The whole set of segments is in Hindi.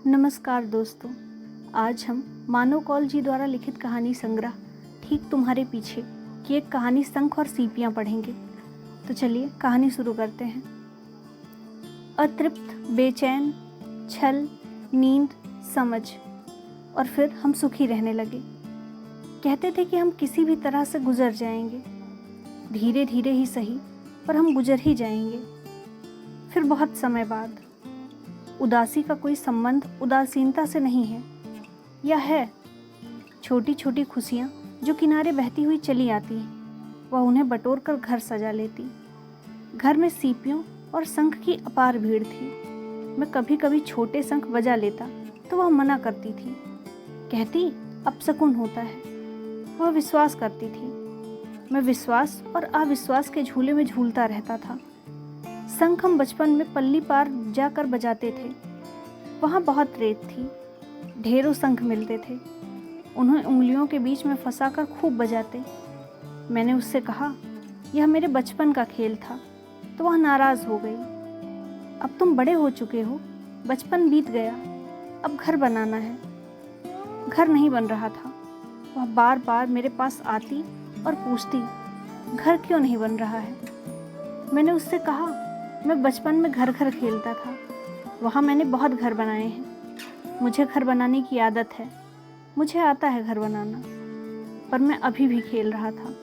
नमस्कार दोस्तों। आज हम मानव कौल जी द्वारा लिखित कहानी संग्रह ठीक तुम्हारे पीछे की एक कहानी शंख और सीपियाँ पढ़ेंगे। तो चलिए कहानी शुरू करते हैं। अतृप्त, बेचैन, छल, नींद, समझ और फिर हम सुखी रहने लगे। कहते थे कि हम किसी भी तरह से गुजर जाएंगे, धीरे धीरे ही सही, पर हम गुजर ही जाएंगे। फिर बहुत समय बाद। उदासी का कोई संबंध उदासीनता से नहीं है, या है? छोटी छोटी खुशियाँ जो किनारे बहती हुई चली आती हैं, वह उन्हें बटोर कर घर सजा लेती। घर में सीपियों और शंख की अपार भीड़ थी। मैं कभी कभी छोटे शंख बजा लेता तो वह मना करती थी, कहती अपशकुन होता है। वह विश्वास करती थी। मैं विश्वास और अविश्वास के झूले में झूलता रहता था। शंख हम बचपन में पल्ली पार जाकर बजाते थे। वहाँ बहुत रेत थी, ढेरों शंख मिलते थे। उन्हें उंगलियों के बीच में फंसाकर खूब बजाते। मैंने उससे कहा, यह मेरे बचपन का खेल था, तो वह नाराज़ हो गई। अब तुम बड़े हो चुके हो, बचपन बीत गया, अब घर बनाना है। घर नहीं बन रहा था। वह बार बार मेरे पास आती और पूछती, घर क्यों नहीं बन रहा है? मैंने उससे कहा, मैं बचपन में घर घर खेलता था, वहाँ मैंने बहुत घर बनाए हैं। मुझे घर बनाने की आदत है, मुझे आता है घर बनाना। पर मैं अभी भी खेल रहा था।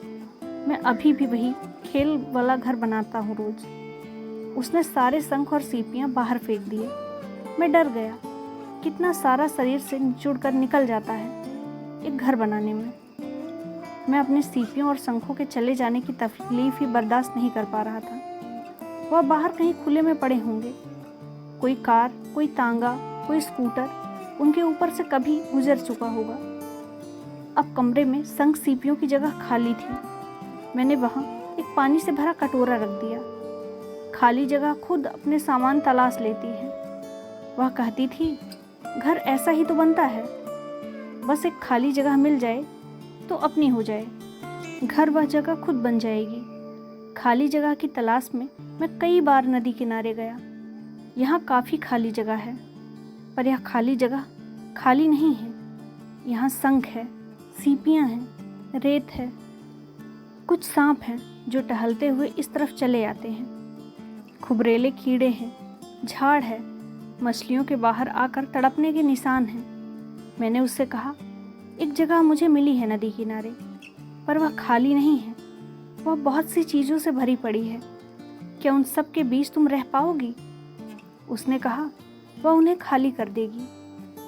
मैं अभी भी वही खेल वाला घर बनाता हूँ रोज। उसने सारे शंख और सीपियाँ बाहर फेंक दिए। मैं डर गया। कितना सारा शरीर से निचुड़ कर निकल जाता है एक घर बनाने में। मैं अपने सीपियों और शंखों के चले जाने की तकलीफ ही बर्दाश्त नहीं कर पा रहा था। वह बाहर कहीं खुले में पड़े होंगे। कोई कार, कोई तांगा, कोई स्कूटर उनके ऊपर से कभी गुजर चुका होगा। अब कमरे में शंख सीपियों की जगह खाली थी। मैंने वहाँ एक पानी से भरा कटोरा रख दिया। खाली जगह खुद अपने सामान तलाश लेती है। वह कहती थी, घर ऐसा ही तो बनता है, बस एक खाली जगह मिल जाए तो अपनी हो जाए। घर वह जगह खुद बन जाएगी। खाली जगह की तलाश में मैं कई बार नदी किनारे गया। यहाँ काफ़ी खाली जगह है, पर यह खाली जगह खाली नहीं है। यहाँ शंख है, सीपियाँ हैं, रेत है, कुछ सांप हैं जो टहलते हुए इस तरफ चले आते हैं। खुबरेले कीड़े हैं, झाड़ है, मछलियों के बाहर आकर तड़पने के निशान हैं। मैंने उससे कहा, एक जगह मुझे मिली है नदी किनारे, पर वह खाली नहीं है। वह बहुत सी चीज़ों से भरी पड़ी है। क्या उन सब के बीच तुम रह पाओगी? उसने कहा, वह उन्हें खाली कर देगी,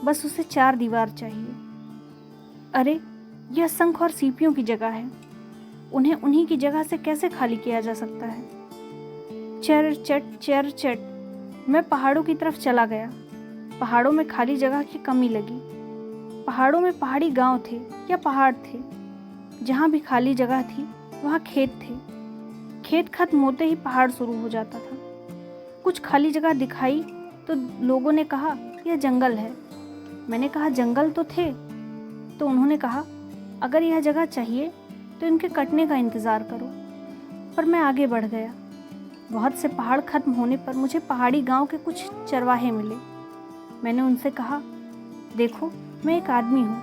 बस उसे 4 दीवार चाहिए। अरे, यह शंख और सीपियों की जगह है, उन्हें उन्हीं की जगह से कैसे खाली किया जा सकता है? चर चट मैं पहाड़ों की तरफ चला गया। पहाड़ों में खाली जगह की कमी लगी। पहाड़ों में पहाड़ी गांव थे या पहाड़ थे। जहाँ भी खाली जगह थी वहाँ खेत थे। खेत खत्म होते ही पहाड़ शुरू हो जाता था। कुछ खाली जगह दिखाई तो लोगों ने कहा, यह जंगल है। मैंने कहा, जंगल तो थे। तो उन्होंने कहा, अगर यह जगह चाहिए तो इनके कटने का इंतज़ार करो। पर मैं आगे बढ़ गया। बहुत से पहाड़ खत्म होने पर मुझे पहाड़ी गांव के कुछ चरवाहे मिले। मैंने उनसे कहा, देखो, मैं एक आदमी हूँ,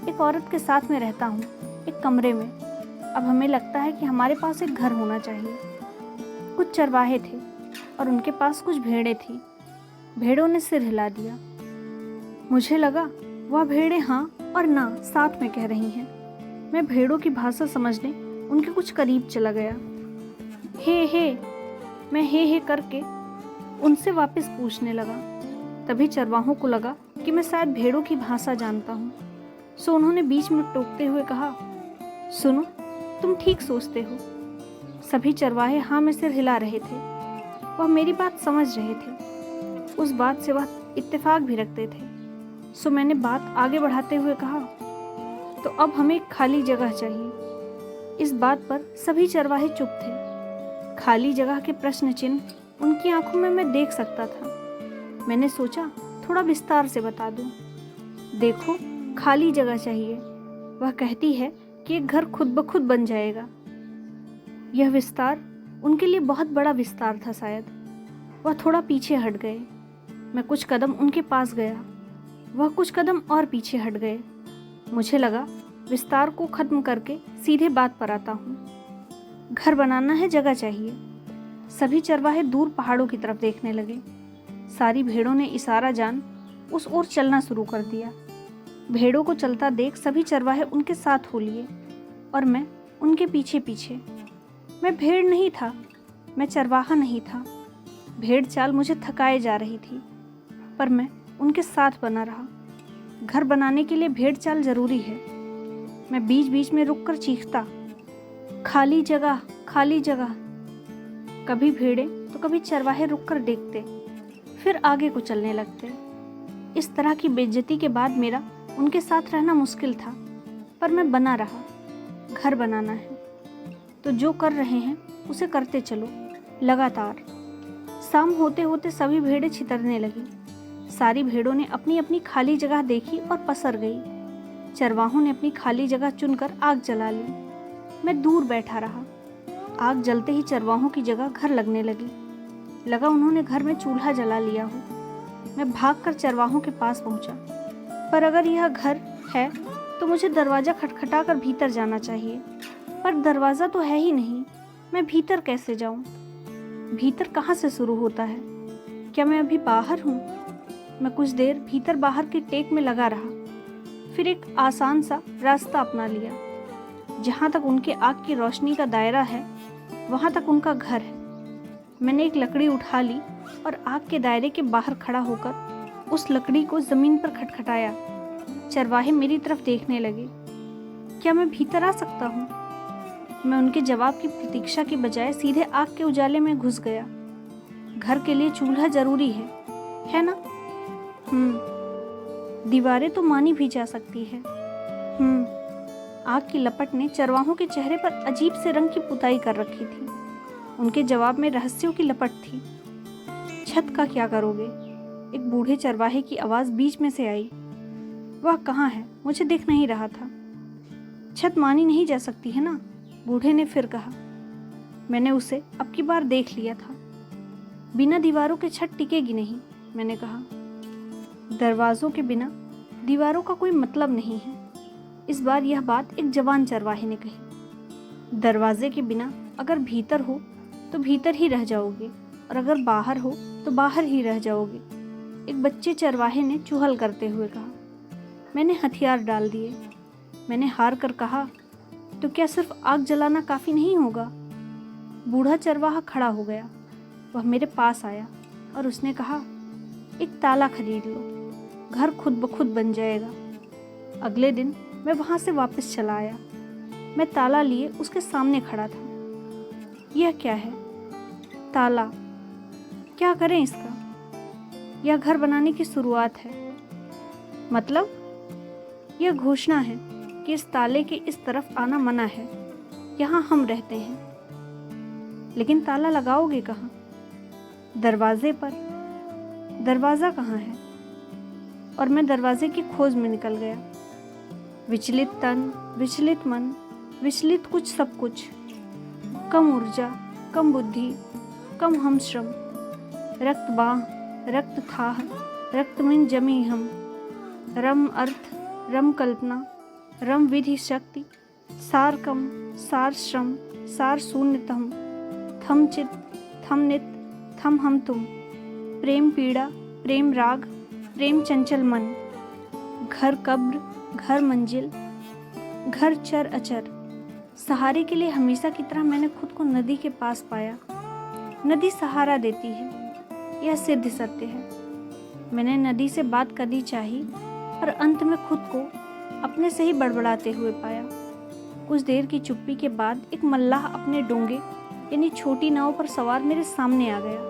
एक औरत के साथ में रहता हूँ, एक कमरे में। अब हमें लगता है कि हमारे पास एक घर होना चाहिए। कुछ चरवाहे थे और उनके पास कुछ भेड़ें थी। भेड़ों ने सिर हिला दिया। मुझे लगा वह भेड़ें हाँ और ना साथ में कह रही हैं। मैं भेड़ों की भाषा समझने उनके कुछ करीब चला गया। हे, मैं हे करके उनसे वापस पूछने लगा। तभी चरवाहों को लगा कि मैं शायद भेड़ों की भाषा जानता हूँ। सो उन्होंने बीच में टोकते हुए कहा, सुनो, तुम ठीक सोचते हो। सभी चरवाहे हाँ में सिर हिला रहे थे। वह मेरी बात समझ रहे थे। उस बात से वह इत्तेफाक भी रखते थे। सो मैंने बात आगे बढ़ाते हुए कहा, तो अब हमें एक खाली जगह चाहिए। इस बात पर सभी चरवाहे चुप थे। खाली जगह के प्रश्न चिन्ह उनकी आंखों में मैं देख सकता था। मैंने सोचा, थोड़ा विस्तार से बता दूं। देखो, खाली जगह चाहिए। वह कहती है कि एक घर खुद ब खुद बन जाएगा। यह विस्तार उनके लिए बहुत बड़ा विस्तार था शायद। वह थोड़ा पीछे हट गए। मैं कुछ कदम उनके पास गया। वह कुछ कदम और पीछे हट गए। मुझे लगा विस्तार को खत्म करके सीधे बात पर आता हूँ। घर बनाना है, जगह चाहिए। सभी चरवाहे दूर पहाड़ों की तरफ देखने लगे। सारी भेड़ों ने इशारा जान उस ओर चलना शुरू कर दिया। भेड़ों को चलता देख सभी चरवाहे उनके साथ हो लिए और मैं उनके पीछे पीछे। मैं भेड़ नहीं था, मैं चरवाहा नहीं था। भेड़ चाल मुझे थकाए जा रही थी, पर मैं उनके साथ बना रहा। घर बनाने के लिए भेड़ चाल जरूरी है। मैं बीच बीच में रुककर चीखता, खाली जगह, खाली जगह। कभी भेड़ें तो कभी चरवाहे रुककर देखते, फिर आगे को चलने लगते। इस तरह की बेइज्जती के बाद मेरा उनके साथ रहना मुश्किल था, पर मैं बना रहा। घर बनाना है तो जो कर रहे हैं उसे करते चलो, लगातार। शाम होते होते सभी भेड़ें छितरने लगी। सारी भेड़ों ने अपनी अपनी खाली जगह देखी और पसर गई। चरवाहों ने अपनी खाली जगह चुनकर आग जला ली। मैं दूर बैठा रहा। आग जलते ही चरवाहों की जगह घर लगने लगी। लगा उन्होंने घर में चूल्हा जला लिया हो। मैं भागकर चरवाहों के पास पहुंचा, पर अगर यह घर है तो मुझे दरवाज़ा खटखटाकर भीतर जाना चाहिए। पर दरवाज़ा तो है ही नहीं, मैं भीतर कैसे जाऊं? भीतर कहाँ से शुरू होता है? क्या मैं अभी बाहर हूँ? मैं कुछ देर भीतर बाहर की टेक में लगा रहा, फिर एक आसान सा रास्ता अपना लिया। जहाँ तक उनके आँख की रोशनी का दायरा है वहाँ तक उनका घर है। मैंने एक लकड़ी उठा ली और आग के दायरे के बाहर खड़ा होकर उस लकड़ी को ज़मीन पर खटखटाया। चरवाहे मेरी तरफ देखने लगे। क्या मैं भीतर आ सकता हूँ? मैं उनके जवाब की प्रतीक्षा के बजाय सीधे आग के उजाले में घुस गया। घर के लिए चूल्हा जरूरी है ना? दीवारें तो मानी भी जा सकती है। आग की लपट ने चरवाहों के चेहरे पर अजीब से रंग की पुताई कर रखी थी। उनके जवाब में रहस्यों की लपट थी। छत का क्या करोगे? एक बूढ़े चरवाहे की आवाज़ बीच में से आई। वह कहाँ है? मुझे दिख नहीं रहा था। छत मानी नहीं जा सकती है ना? बूढ़े ने फिर कहा। मैंने उसे अब की बार देख लिया था। बिना दीवारों के छत टिकेगी नहीं, मैंने कहा। दरवाज़ों के बिना दीवारों का कोई मतलब नहीं है। इस बार यह बात एक जवान चरवाहे ने कही। दरवाजे के बिना अगर भीतर हो तो भीतर ही रह जाओगे, और अगर बाहर हो तो बाहर ही रह जाओगे, एक बच्चे चरवाहे ने चुहल करते हुए कहा। मैंने हथियार डाल दिए। मैंने हार कर कहा, तो क्या सिर्फ आग जलाना काफ़ी नहीं होगा? बूढ़ा चरवाहा खड़ा हो गया। वह मेरे पास आया और उसने कहा, एक ताला खरीद लो, घर खुद ब खुद बन जाएगा। अगले दिन मैं वहाँ से वापस चला आया। मैं ताला लिए उसके सामने खड़ा था। यह क्या है? ताला। क्या करें इसका? यह घर बनाने की शुरुआत है। मतलब? यह घोषणा है कि इस ताले के इस तरफ आना मना है। यहाँ हम रहते हैं। लेकिन ताला लगाओगे कहाँ? दरवाजे पर। दरवाज़ा कहाँ है? और मैं दरवाजे की खोज में निकल गया। विचलित तन, विचलित मन, विचलित कुछ सब कुछ। कम ऊर्जा, कम बुद्धि, कम हम श्रम। रक्त बाह, रक्त थाह, रक्त में जमी हम। रम अर्थ, रम कल्पना, रम विधि शक्ति। सार कम, सार श्रम, सार शून्यतम। थम चित, थम नित, थम हम तुम। प्रेम पीड़ा, प्रेम राग, प्रेम चंचल मन। घर कब्र, घर मंजिल, घर चर अचर। सहारे के लिए हमेशा की तरह मैंने खुद को नदी के पास पाया। नदी सहारा देती है, यह सिद्ध सत्य है। मैंने नदी से बात करनी चाही, पर अंत में खुद को अपने से ही बड़बड़ाते हुए पाया। कुछ देर की चुप्पी के बाद एक मल्लाह अपने डोंगे यानी छोटी नाव पर सवार मेरे सामने आ गया।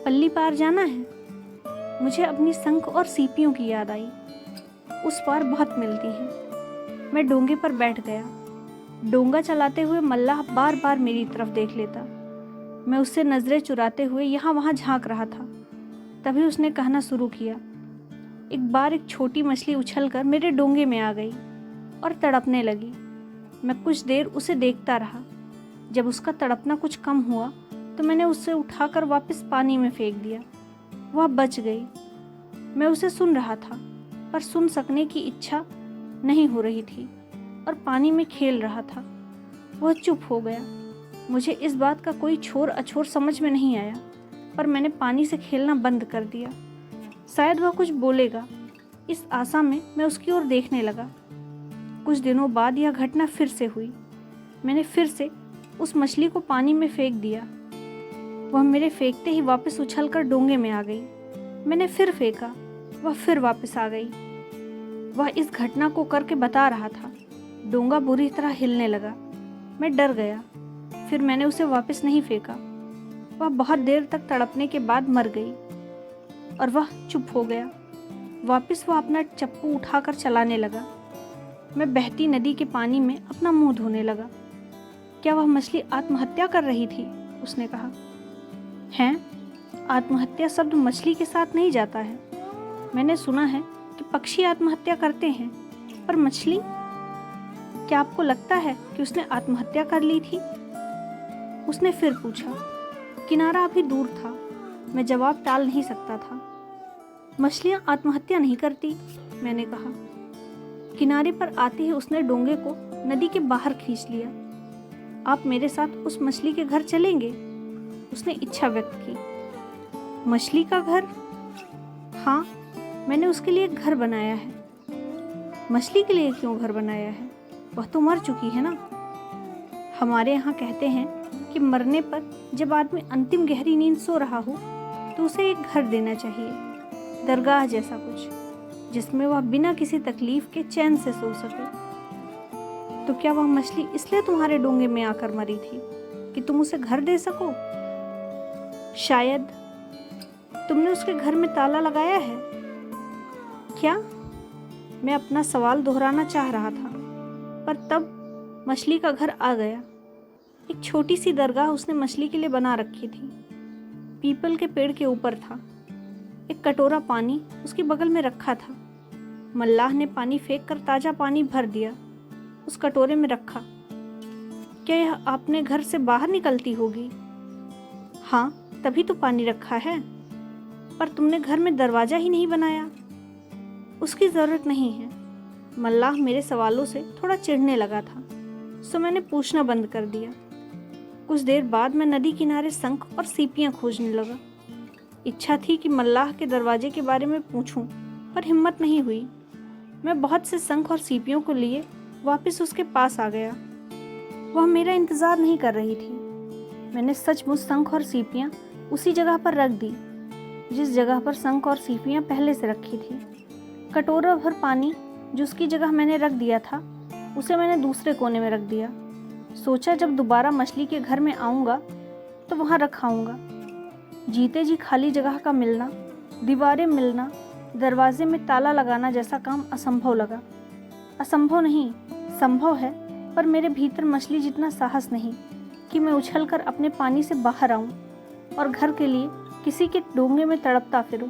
पल्ली पार जाना है? मुझे अपनी शंख और सीपियों की याद आई। उस पार बहुत मिलती हैं। मैं डोंगे पर बैठ गया। डोंगा चलाते हुए मल्लाह बार बार मेरी तरफ देख लेता। मैं उससे नज़रें चुराते हुए यहाँ वहाँ झांक रहा था। तभी उसने कहना शुरू किया। एक बार एक छोटी मछली उछलकर मेरे डोंगे में आ गई और तड़पने लगी। मैं कुछ देर उसे देखता रहा। जब उसका तड़पना कुछ कम हुआ तो मैंने उसे उठाकर वापस पानी में फेंक दिया। वह बच गई। मैं उसे सुन रहा था। पर सुन सकने की इच्छा नहीं हो रही थी और पानी में खेल रहा था। वह चुप हो गया। मुझे इस बात का कोई छोर अछोर समझ में नहीं आया, पर मैंने पानी से खेलना बंद कर दिया। शायद वह कुछ बोलेगा, इस आशा में मैं उसकी ओर देखने लगा। कुछ दिनों बाद यह घटना फिर से हुई। मैंने फिर से उस मछली को पानी में फेंक दिया। वह मेरे फेंकते ही वापस उछलकर डोंगे में आ गई। मैंने फिर फेंका, वह फिर वापस आ गई। वह इस घटना को करके बता रहा था। डोंगा बुरी तरह हिलने लगा। मैं डर गया। फिर मैंने उसे वापस नहीं फेंका। वह बहुत देर तक तड़पने के बाद मर गई और वह चुप हो गया। वापस वह अपना चप्पू उठाकर चलाने लगा। मैं बहती नदी के पानी में अपना मुंह धोने लगा। क्या वह मछली आत्महत्या कर रही थी? उसने कहा। हैं? आत्महत्या शब्द मछली के साथ नहीं जाता है। मैंने सुना है कि पक्षी आत्महत्या करते हैं, पर मछली? क्या आपको लगता है कि उसने आत्महत्या कर ली थी? उसने फिर पूछा। किनारा अभी दूर था। मैं जवाब टाल नहीं सकता था। मछलियाँ आत्महत्या नहीं करती, मैंने कहा। किनारे पर आते ही उसने डोंगे को नदी के बाहर खींच लिया। आप मेरे साथ उस मछली के घर चलेंगे? उसने इच्छा व्यक्त की। मछली का घर? हाँ, मैंने उसके लिए एक घर बनाया है। मछली के लिए क्यों घर बनाया है? वह तो मर चुकी है ना। हमारे यहाँ कहते हैं कि मरने पर जब आदमी अंतिम गहरी नींद सो रहा हो तो उसे एक घर देना चाहिए, दरगाह जैसा कुछ, जिसमें वह बिना किसी तकलीफ के चैन से सो सके। तो क्या वह मछली इसलिए तुम्हारे डोंगे में आकर मरी थी कि तुम उसे घर दे सको? शायद। तुमने उसके घर में ताला लगाया है क्या? मैं अपना सवाल दोहराना चाह रहा था, पर तब मछली का घर आ गया। एक छोटी सी दरगाह उसने मछली के लिए बना रखी थी। पीपल के पेड़ के ऊपर था। एक कटोरा पानी उसके बगल में रखा था। मल्लाह ने पानी फेंक कर ताज़ा पानी भर दिया, उस कटोरे में रखा। क्या यह आपने घर से बाहर निकलती होगी? हाँ, तभी तो पानी रखा है। पर तुमने घर में दरवाज़ा ही नहीं बनाया। उसकी ज़रूरत नहीं है। मल्लाह मेरे सवालों से थोड़ा चिढ़ने लगा था, सो मैंने पूछना बंद कर दिया। कुछ देर बाद मैं नदी किनारे शंख और सीपियाँ खोजने लगा। इच्छा थी कि मल्लाह के दरवाजे के बारे में पूछूं, पर हिम्मत नहीं हुई। मैं बहुत से शंख और सीपियों को लिए वापस उसके पास आ गया। वह मेरा इंतज़ार नहीं कर रही थी। मैंने सचमुच शंख और सीपियाँ उसी जगह पर रख दी जिस जगह पर शंख और सीपियाँ पहले से रखी थी। कटोरा भर पानी जो उसकी जगह मैंने रख दिया था, उसे मैंने दूसरे कोने में रख दिया। सोचा जब दोबारा मछली के घर में आऊँगा तो वहाँ रखाऊँगा। जीते जी खाली जगह का मिलना, दीवारें मिलना, दरवाजे में ताला लगाना जैसा काम असंभव लगा। असंभव नहीं, संभव है, पर मेरे भीतर मछली जितना साहस नहीं कि मैं उछलकर अपने पानी से बाहर आऊं और घर के लिए किसी के डोंगे में तड़पता फिरूं।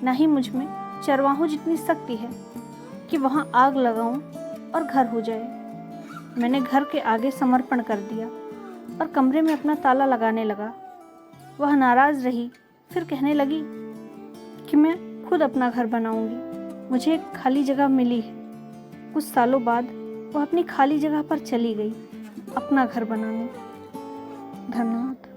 न ही मुझ में चरवाहों जितनी शक्ति है कि वहां आग लगाऊं और घर हो जाए। मैंने घर के आगे समर्पण कर दिया और कमरे में अपना ताला लगाने लगा। वह नाराज़ रही, फिर कहने लगी कि मैं खुद अपना घर बनाऊंगी। मुझे एक खाली जगह मिली है। कुछ सालों बाद वह अपनी खाली जगह पर चली गई अपना घर बनाने। धन्यवाद।